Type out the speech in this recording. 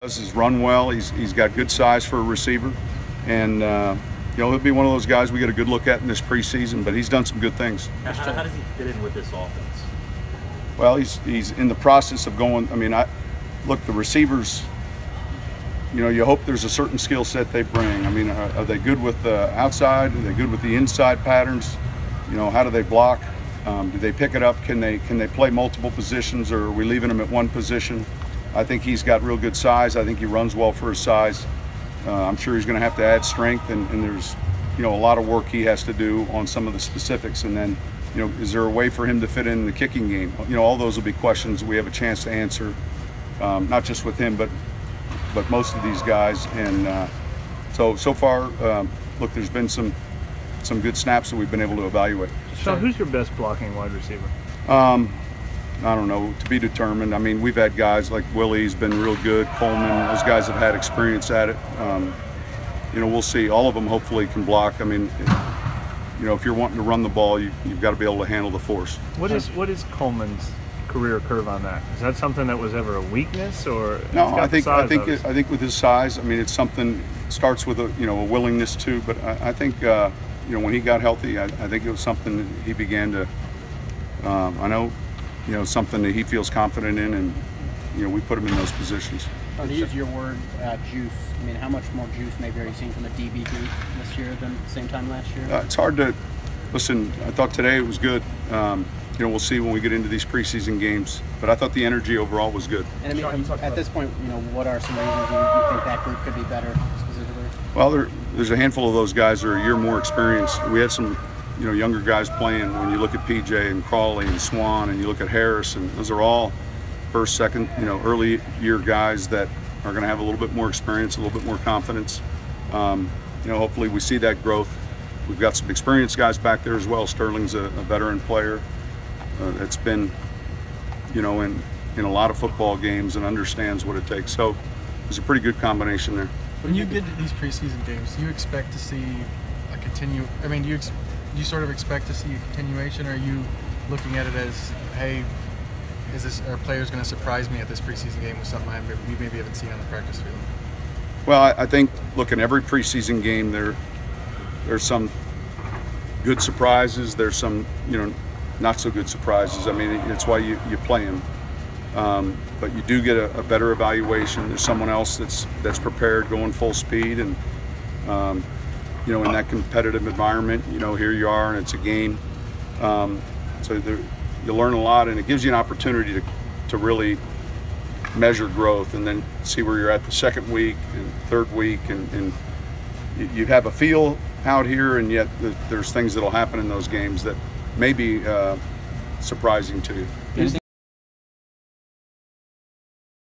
He's run well. He's got good size for a receiver, and he'll be one of those guys we get a good look at in this preseason. But he's done some good things. How does he fit in with this offense? Well, he's in the process of going. I mean, look, the receivers. You hope there's a certain skill set they bring. I mean, are they good with the outside? Are they good with the inside patterns? How do they block? Do they pick it up? Can they play multiple positions, or are we leaving them at one position? I think he's got real good size. I think he runs well for his size. I'm sure he's going to have to add strength, and there's a lot of work he has to do on some of the specifics. And then is there a way for him to fit in the kicking game? All those will be questions we have a chance to answer, not just with him, but most of these guys. And so far, look, there's been some good snaps that we've been able to evaluate. So who's your best blocking wide receiver? I don't know, to be determined. I mean, we've had guys like Willie's been real good, Coleman, those guys have had experience at it. We'll see. All of them hopefully can block. I mean, if you're wanting to run the ball, you've got to be able to handle the force. What is Coleman's career curve on that? Is that something that was ever a weakness, or no? I think with his size, I mean, it's something. It starts with a willingness to, but I think when he got healthy, I think it was something that he began to. I know. Something that he feels confident in, and we put him in those positions. To use your word, juice. I mean, how much more juice maybe are you seeing from the DB group this year than the same time last year? It's hard to listen. I thought today it was good. We'll see when we get into these preseason games, but I thought the energy overall was good. And I mean, at this point, what are some reasons you think that group could be better specifically? Well, there's a handful of those guys that are a year more experienced. We had some. Younger guys playing. When you look at PJ and Crawley and Swan, and you look at Harris, and those are all first, second, early year guys that are going to have a little bit more experience, a little bit more confidence. Hopefully we see that growth. We've got some experienced guys back there as well. Sterling's a veteran player that's been, in a lot of football games and understands what it takes. So there's a pretty good combination there. When you get to these preseason games, do you expect to see a continue? I mean, do you sort of expect to see a continuation, or are you looking at it as, hey, are players going to surprise me at this preseason game with something we maybe haven't seen on the practice field? Well, I think, look, in every preseason game there's some good surprises, there's some not so good surprises. I mean, it's why you play them. But you do get a better evaluation. There's someone else that's prepared, going full speed, and in that competitive environment, here you are, and it's a game. So you learn a lot, and it gives you an opportunity to really measure growth, and then see where you're at the second week and third week, and you have a feel out here, and yet there's things that'll happen in those games that may be surprising to you.